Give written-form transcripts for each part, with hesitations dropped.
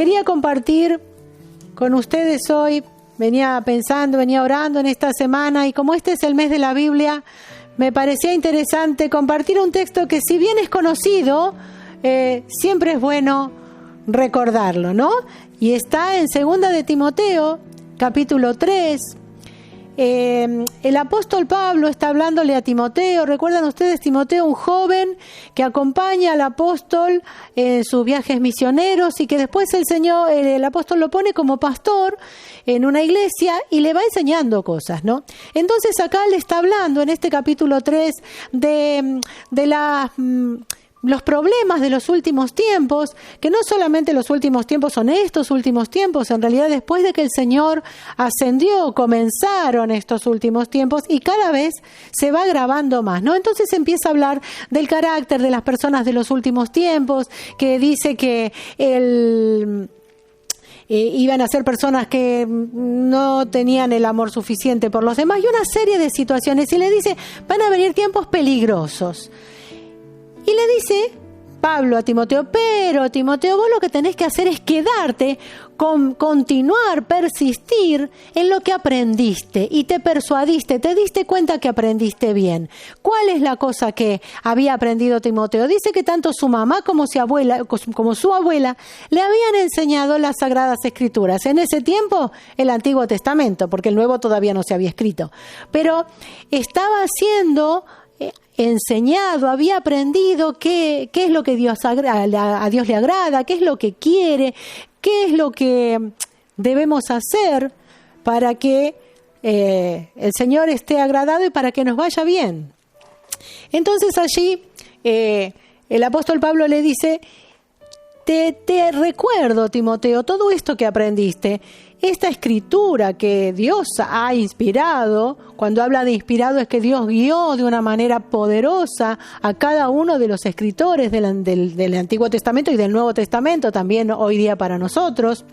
quería compartir con ustedes hoy. Venía pensando, venía orando en esta semana y como este es el mes de la Biblia, me parecía interesante compartir un texto que si bien es conocido, siempre es bueno recordarlo, ¿no? Y está en 2 de Timoteo, capítulo 3. El apóstol Pablo está hablándole a Timoteo. ¿Recuerdan ustedes? Timoteo, un joven que acompaña al apóstol en sus viajes misioneros y que después el apóstol lo pone como pastor en una iglesia y le va enseñando cosas, ¿no? Entonces acá le está hablando en este capítulo 3 de los problemas de los últimos tiempos, que no solamente los últimos tiempos son estos últimos tiempos, en realidad después de que el Señor ascendió, comenzaron estos últimos tiempos y cada vez se va agravando más, ¿no? Entonces empieza a hablar del carácter de las personas de los últimos tiempos, que dice que iban a ser personas que no tenían el amor suficiente por los demás y una serie de situaciones, y le dice, van a venir tiempos peligrosos. Y le dice Pablo a Timoteo, pero Timoteo, vos lo que tenés que hacer es quedarte, continuar, persistir en lo que aprendiste y te persuadiste, te diste cuenta que aprendiste bien. ¿Cuál es la cosa que había aprendido Timoteo? Dice que tanto su mamá como su abuela le habían enseñado las Sagradas Escrituras. En ese tiempo, el Antiguo Testamento, porque el Nuevo todavía no se había escrito. Pero estaba siendo enseñado, había aprendido qué es lo que a Dios le agrada, qué es lo que quiere, qué es lo que debemos hacer para que el Señor esté agradado y para que nos vaya bien. Entonces allí el apóstol Pablo le dice, te recuerdo, Timoteo, todo esto que aprendiste, esta escritura que Dios ha inspirado. Cuando habla de inspirado es que Dios guió de una manera poderosa a cada uno de los escritores del Antiguo Testamento y del Nuevo Testamento, también hoy día para nosotros.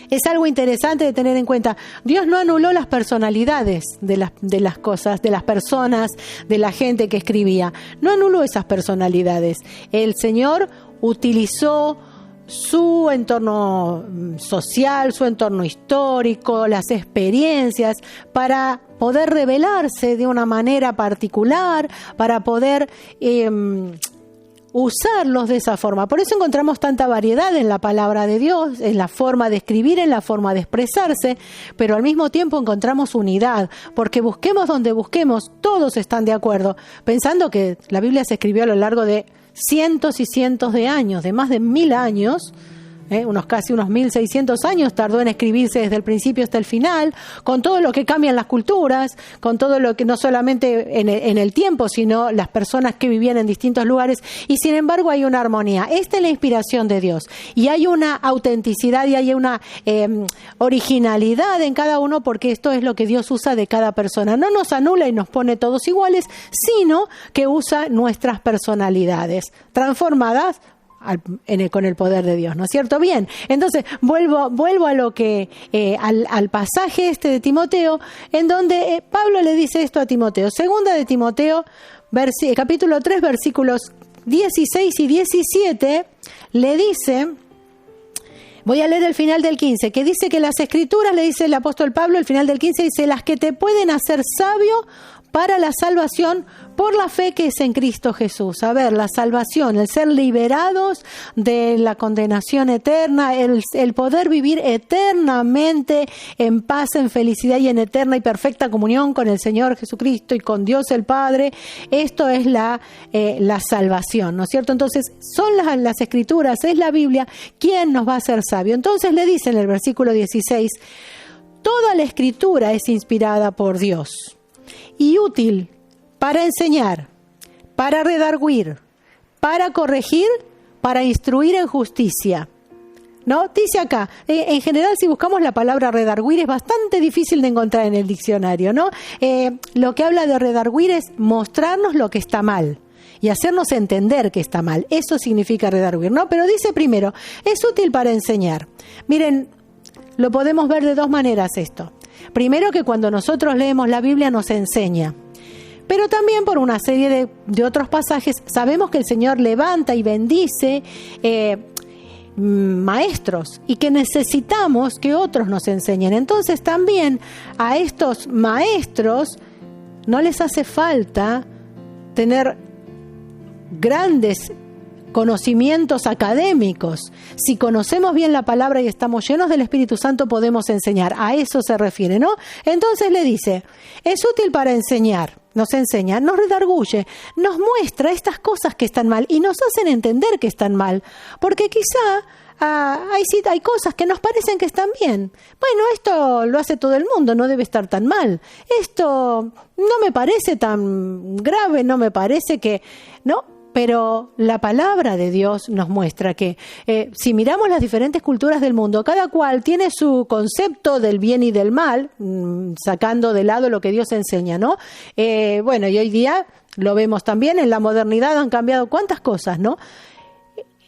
Es algo interesante de tener en cuenta. Dios no anuló las personalidades de las cosas, de las personas, de la gente que escribía. No anuló esas personalidades. El Señor utilizó su entorno social, su entorno histórico, las experiencias para poder revelarse de una manera particular, para poder usarlos de esa forma. Por eso encontramos tanta variedad en la palabra de Dios, en la forma de escribir, en la forma de expresarse, pero al mismo tiempo encontramos unidad, porque busquemos donde busquemos, todos están de acuerdo, pensando que la Biblia se escribió a lo largo de cientos y cientos de años, de más de 1000 años, casi unos 1600 años tardó en escribirse desde el principio hasta el final, con todo lo que cambian las culturas, con todo lo que no solamente en el tiempo, sino las personas que vivían en distintos lugares, y sin embargo hay una armonía. Esta es la inspiración de Dios, y hay una autenticidad y hay una originalidad en cada uno, porque esto es lo que Dios usa de cada persona. No nos anula y nos pone todos iguales, sino que usa nuestras personalidades transformadas con el poder de Dios, ¿no es cierto? Bien, entonces vuelvo a lo que al pasaje de Timoteo, en donde Pablo le dice esto a Timoteo. 2 de Timoteo, capítulo 3, versículos 16 y 17, le dice, voy a leer el final del 15, que dice que las Escrituras, le dice el apóstol Pablo, el final del 15 dice, las que te pueden hacer sabio para la salvación por la fe que es en Cristo Jesús. A ver, la salvación, el ser liberados de la condenación eterna, el poder vivir eternamente en paz, en felicidad y en eterna y perfecta comunión con el Señor Jesucristo y con Dios el Padre. Esto es la salvación, ¿no es cierto? Entonces, son las Escrituras, es la Biblia quien nos va a hacer sabio. Entonces le dice en el versículo 16, toda la Escritura es inspirada por Dios y útil para enseñar, para redarguir, para corregir, para instruir en justicia. ¿No? Dice acá, en general si buscamos la palabra redarguir es bastante difícil de encontrar en el diccionario, ¿no? Lo que habla de redarguir es mostrarnos lo que está mal y hacernos entender que está mal. Eso significa redarguir, ¿no? Pero dice primero, es útil para enseñar. Miren, lo podemos ver de dos maneras esto. Primero, que cuando nosotros leemos la Biblia nos enseña. Pero también por una serie de otros pasajes sabemos que el Señor levanta y bendice maestros y que necesitamos que otros nos enseñen. Entonces también a estos maestros no les hace falta tener grandes conocimientos académicos. Si conocemos bien la palabra y estamos llenos del Espíritu Santo, podemos enseñar. A eso se refiere, ¿no? Entonces le dice, es útil para enseñar. Nos enseña, nos redarguye, nos muestra estas cosas que están mal y nos hacen entender que están mal. Porque quizá hay cosas que nos parecen que están bien. Bueno, esto lo hace todo el mundo, no debe estar tan mal. Esto no me parece tan grave, no me parece que... ¿no? Pero la palabra de Dios nos muestra que si miramos las diferentes culturas del mundo, cada cual tiene su concepto del bien y del mal, sacando de lado lo que Dios enseña, ¿no? Bueno, y hoy día lo vemos también, en la modernidad han cambiado cuántas cosas, ¿no?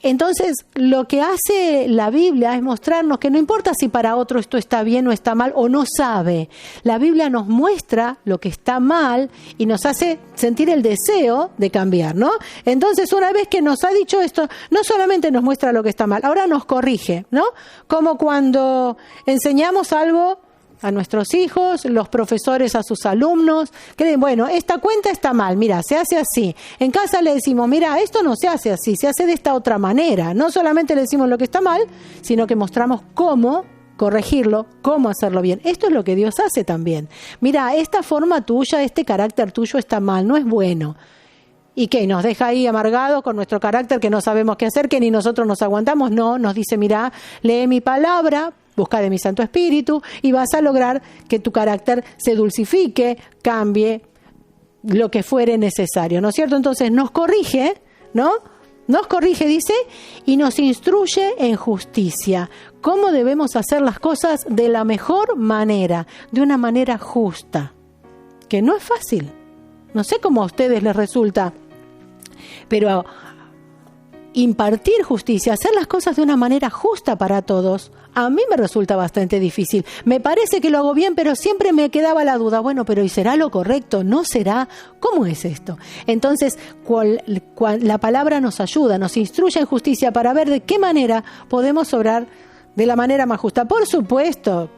Entonces, lo que hace la Biblia es mostrarnos que no importa si para otro esto está bien o está mal o no sabe. La Biblia nos muestra lo que está mal y nos hace sentir el deseo de cambiar, ¿no? Entonces, una vez que nos ha dicho esto, no solamente nos muestra lo que está mal, ahora nos corrige, ¿no? Como cuando enseñamos algo a nuestros hijos, los profesores a sus alumnos, creen, bueno, esta cuenta está mal, mira, se hace así. En casa le decimos, mira, esto no se hace así, se hace de esta otra manera. No solamente le decimos lo que está mal, sino que mostramos cómo corregirlo, cómo hacerlo bien. Esto es lo que Dios hace también. Mira, esta forma tuya, este carácter tuyo está mal, no es bueno. ¿Y qué? ¿Nos deja ahí amargados con nuestro carácter que no sabemos qué hacer, que ni nosotros nos aguantamos? No, nos dice, mira, lee mi palabra, busca de mi Santo Espíritu y vas a lograr que tu carácter se dulcifique, cambie, lo que fuere necesario, ¿no es cierto? Entonces nos corrige, ¿no? Nos corrige, dice, y nos instruye en justicia. ¿Cómo debemos hacer las cosas de la mejor manera? De una manera justa, que no es fácil. No sé cómo a ustedes les resulta, pero impartir justicia, hacer las cosas de una manera justa para todos, a mí me resulta bastante difícil. Me parece que lo hago bien, pero siempre me quedaba la duda, bueno, pero ¿y será lo correcto? ¿No será? ¿Cómo es esto? Entonces, la palabra nos ayuda, nos instruye en justicia para ver de qué manera podemos obrar de la manera más justa. Por supuesto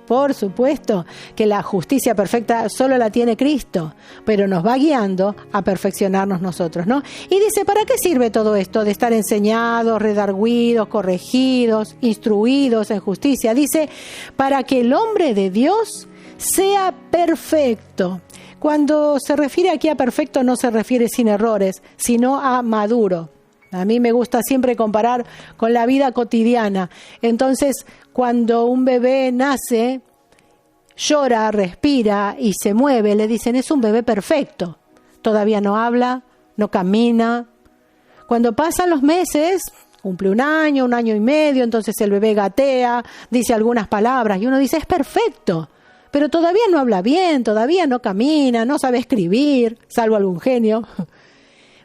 que la justicia perfecta solo la tiene Cristo, pero nos va guiando a perfeccionarnos nosotros, ¿no? Y dice, ¿para qué sirve todo esto de estar enseñados, redarguidos, corregidos, instruidos en justicia? Dice, para que el hombre de Dios sea perfecto. Cuando se refiere aquí a perfecto no se refiere sin errores, sino a maduro. A mí me gusta siempre comparar con la vida cotidiana. Entonces, cuando un bebé nace, llora, respira y se mueve, le dicen, es un bebé perfecto. Todavía no habla, no camina. Cuando pasan los meses, cumple un año y medio, entonces el bebé gatea, dice algunas palabras y uno dice, es perfecto. Pero todavía no habla bien, todavía no camina, no sabe escribir, salvo algún genio.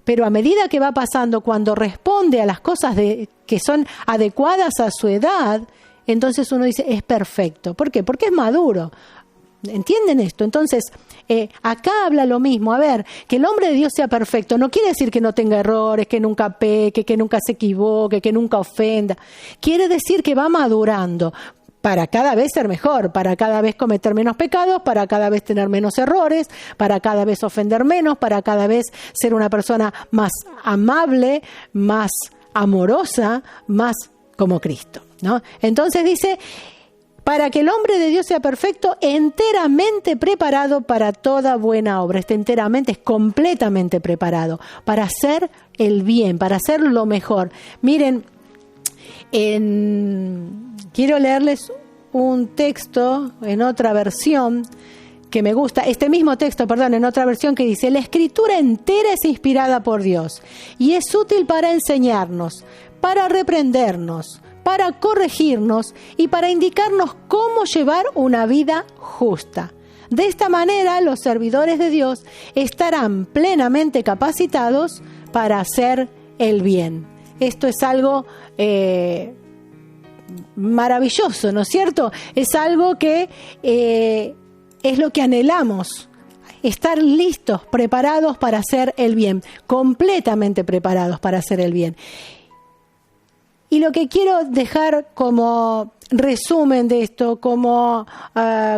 Pero a medida que va pasando, cuando responde a las cosas que son adecuadas a su edad, entonces uno dice, es perfecto. ¿Por qué? Porque es maduro. ¿Entienden esto? Entonces, acá habla lo mismo. A ver, que el hombre de Dios sea perfecto no quiere decir que no tenga errores, que nunca peque, que nunca se equivoque, que nunca ofenda. Quiere decir que va madurando para cada vez ser mejor, para cada vez cometer menos pecados, para cada vez tener menos errores, para cada vez ofender menos, para cada vez ser una persona más amable, más amorosa, más como Cristo, ¿no? Entonces dice, para que el hombre de Dios sea perfecto, enteramente preparado para toda buena obra. Es completamente preparado para hacer el bien, para hacer lo mejor. Miren, quiero leerles un texto en otra versión que me gusta, en otra versión que dice, la Escritura entera es inspirada por Dios y es útil para enseñarnos, para reprendernos, para corregirnos y para indicarnos cómo llevar una vida justa. De esta manera, los servidores de Dios estarán plenamente capacitados para hacer el bien. Esto es algo maravilloso, ¿no es cierto? Es algo que es lo que anhelamos, estar listos, preparados para hacer el bien, completamente preparados para hacer el bien. Y lo que quiero dejar como resumen de esto, como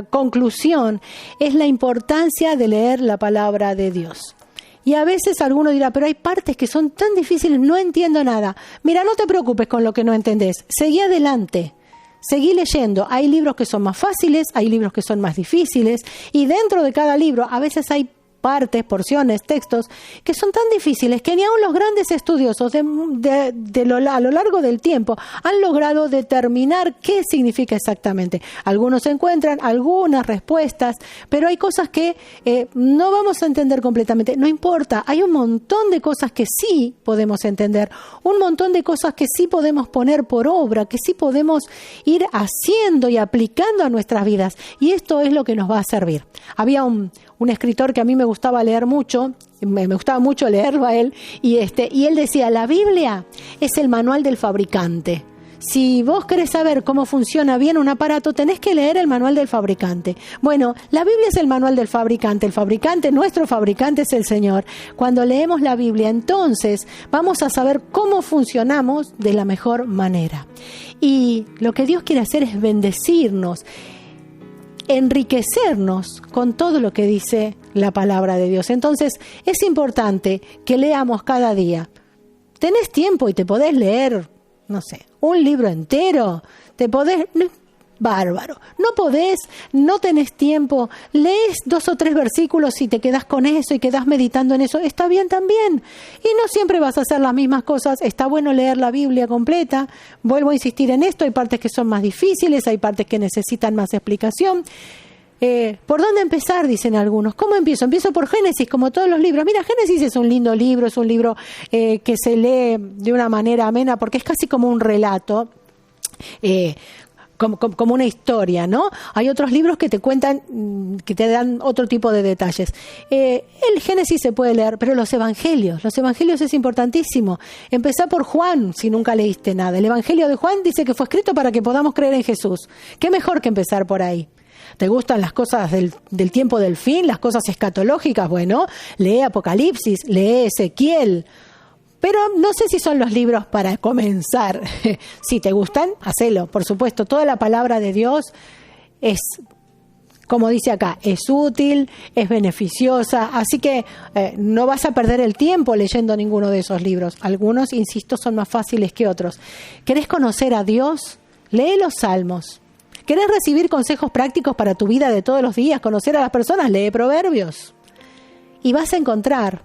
conclusión, es la importancia de leer la palabra de Dios. Y a veces alguno dirá, pero hay partes que son tan difíciles, no entiendo nada. Mira, no te preocupes con lo que no entendés, seguí adelante. Seguí leyendo. Hay libros que son más fáciles, hay libros que son más difíciles, y dentro de cada libro a veces hay partes, porciones, textos que son tan difíciles que ni aun los grandes estudiosos a lo largo del tiempo han logrado determinar qué significa exactamente. Algunos encuentran algunas respuestas, pero hay cosas que no vamos a entender completamente. No importa, hay un montón de cosas que sí podemos entender, un montón de cosas que sí podemos poner por obra, que sí podemos ir haciendo y aplicando a nuestras vidas, y esto es lo que nos va a servir. Había un escritor que a mí me gustaba leer mucho, me gustaba mucho leerlo a él, y él decía, la Biblia es el manual del fabricante. Si vos querés saber cómo funciona bien un aparato, tenés que leer el manual del fabricante. Bueno, la Biblia es el manual del fabricante. El fabricante, nuestro fabricante es el Señor. Cuando leemos la Biblia, entonces vamos a saber cómo funcionamos de la mejor manera. Y lo que Dios quiere hacer es bendecirnos, enriquecernos con todo lo que dice la palabra de Dios. Entonces, es importante que leamos cada día. Tenés tiempo y te podés leer, no sé, un libro entero, bárbaro. No podés, no tenés tiempo, lees 2 o 3 versículos y te quedás con eso y quedás meditando en eso, está bien también. Y no siempre vas a hacer las mismas cosas, está bueno leer la Biblia completa. Vuelvo a insistir en esto, hay partes que son más difíciles, hay partes que necesitan más explicación. ¿Por dónde empezar? Dicen algunos. ¿Cómo empiezo? Empiezo por Génesis, como todos los libros. Mira, Génesis es un lindo libro, es un libro que se lee de una manera amena, porque es casi como un relato, como una historia, ¿no? Hay otros libros que te cuentan, que te dan otro tipo de detalles. El Génesis se puede leer, pero los evangelios es importantísimo. Empezá por Juan, si nunca leíste nada. El Evangelio de Juan dice que fue escrito para que podamos creer en Jesús. ¿Qué mejor que empezar por ahí? ¿Te gustan las cosas del tiempo del fin, las cosas escatológicas? Bueno, lee Apocalipsis, lee Ezequiel. Pero no sé si son los libros para comenzar. Si te gustan, hacelo. Por supuesto, toda la palabra de Dios es, como dice acá, es útil, es beneficiosa. Así que no vas a perder el tiempo leyendo ninguno de esos libros. Algunos, insisto, son más fáciles que otros. ¿Querés conocer a Dios? Lee los Salmos. ¿Querés recibir consejos prácticos para tu vida de todos los días? ¿Conocer a las personas? Lee Proverbios. Y vas a encontrar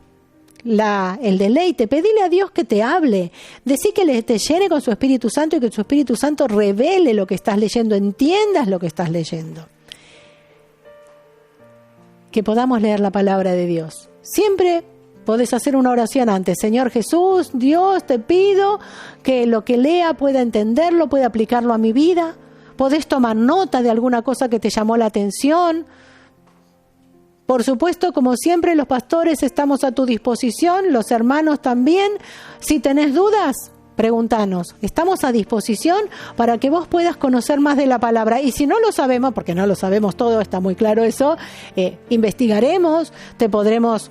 el deleite. Pedile a Dios que te hable. Decí que te llene con su Espíritu Santo y que su Espíritu Santo revele lo que estás leyendo, entiendas lo que estás leyendo. Que podamos leer la palabra de Dios. Siempre podés hacer una oración antes. Señor Jesús, Dios, te pido que lo que lea pueda entenderlo, pueda aplicarlo a mi vida. Podés tomar nota de alguna cosa que te llamó la atención. Por supuesto, como siempre, los pastores estamos a tu disposición, los hermanos también. Si tenés dudas, pregúntanos. Estamos a disposición para que vos puedas conocer más de la palabra. Y si no lo sabemos, porque no lo sabemos todo, está muy claro eso, investigaremos, te podremos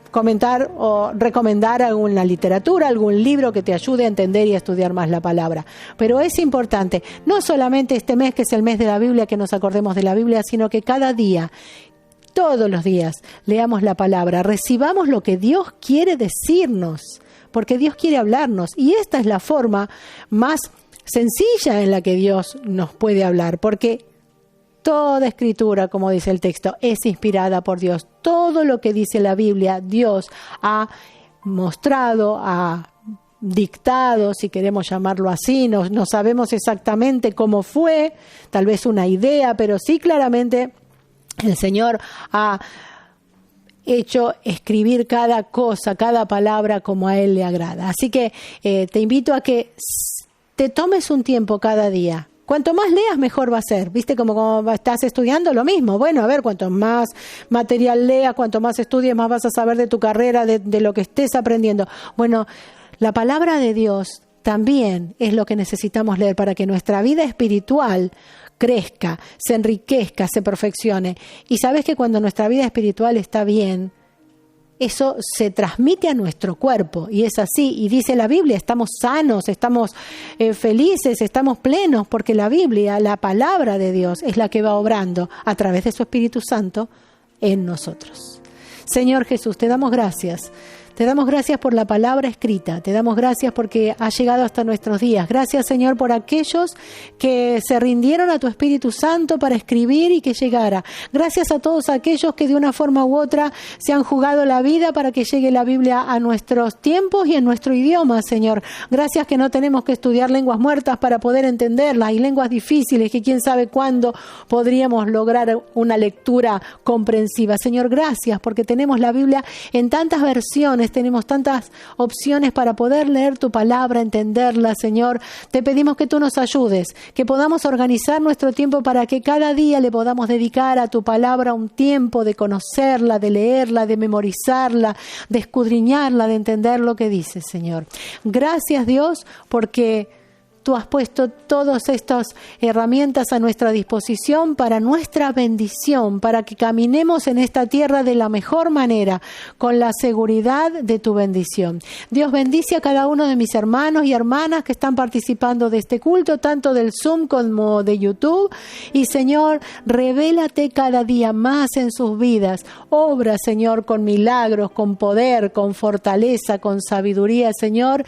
comentar o recomendar alguna literatura, algún libro que te ayude a entender y a estudiar más la palabra. Pero es importante, no solamente este mes que es el mes de la Biblia, que nos acordemos de la Biblia, sino que cada día, todos los días, leamos la palabra, recibamos lo que Dios quiere decirnos, porque Dios quiere hablarnos, y esta es la forma más sencilla en la que Dios nos puede hablar, porque toda escritura, como dice el texto, es inspirada por Dios. Todo lo que dice la Biblia, Dios ha mostrado, ha dictado, si queremos llamarlo así. No sabemos exactamente cómo fue, tal vez una idea, pero sí claramente el Señor ha hecho escribir cada cosa, cada palabra como a Él le agrada. Así que te invito a que te tomes un tiempo cada día. Cuanto más leas, mejor va a ser. ¿Viste? Como estás estudiando, lo mismo. Bueno, a ver, cuanto más material leas, cuanto más estudies, más vas a saber de tu carrera, de lo que estés aprendiendo. Bueno, la palabra de Dios también es lo que necesitamos leer para que nuestra vida espiritual crezca, se enriquezca, se perfeccione. Y sabes que cuando nuestra vida espiritual está bien, eso se transmite a nuestro cuerpo, y es así, y dice la Biblia, estamos sanos, estamos felices, estamos plenos, porque la Biblia, la palabra de Dios, es la que va obrando a través de su Espíritu Santo en nosotros. Señor Jesús, te damos gracias. Te damos gracias por la palabra escrita, te damos gracias porque ha llegado hasta nuestros días. Gracias, Señor, por aquellos que se rindieron a tu Espíritu Santo para escribir y que llegara. Gracias a todos aquellos que de una forma u otra se han jugado la vida para que llegue la Biblia a nuestros tiempos y en nuestro idioma, Señor. Gracias que no tenemos que estudiar lenguas muertas para poder entenderlas y lenguas difíciles que quién sabe cuándo podríamos lograr una lectura comprensiva. Señor, gracias porque tenemos la Biblia en tantas versiones, tenemos tantas opciones para poder leer tu palabra, entenderla, Señor. Te pedimos que tú nos ayudes, que podamos organizar nuestro tiempo para que cada día le podamos dedicar a tu palabra un tiempo de conocerla, de leerla, de memorizarla, de escudriñarla, de entender lo que dice, Señor. Gracias, Dios, porque tú has puesto todas estas herramientas a nuestra disposición para nuestra bendición, para que caminemos en esta tierra de la mejor manera, con la seguridad de tu bendición. Dios bendice a cada uno de mis hermanos y hermanas que están participando de este culto, tanto del Zoom como de YouTube. Y Señor, revélate cada día más en sus vidas. Obra, Señor, con milagros, con poder, con fortaleza, con sabiduría, Señor,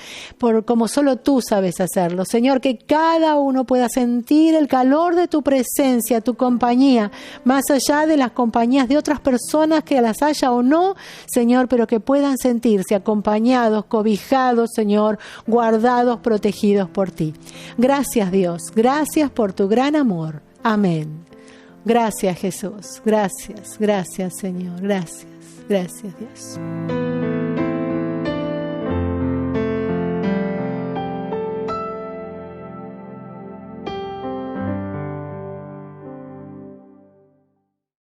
como solo tú sabes hacerlo. Señor, que cada uno pueda sentir el calor de tu presencia, tu compañía, más allá de las compañías de otras personas que las haya o no, Señor, pero que puedan sentirse acompañados, cobijados, Señor, guardados, protegidos por ti. Gracias, Dios. Gracias por tu gran amor. Amén. Gracias, Jesús. Gracias, Señor. Gracias, Dios.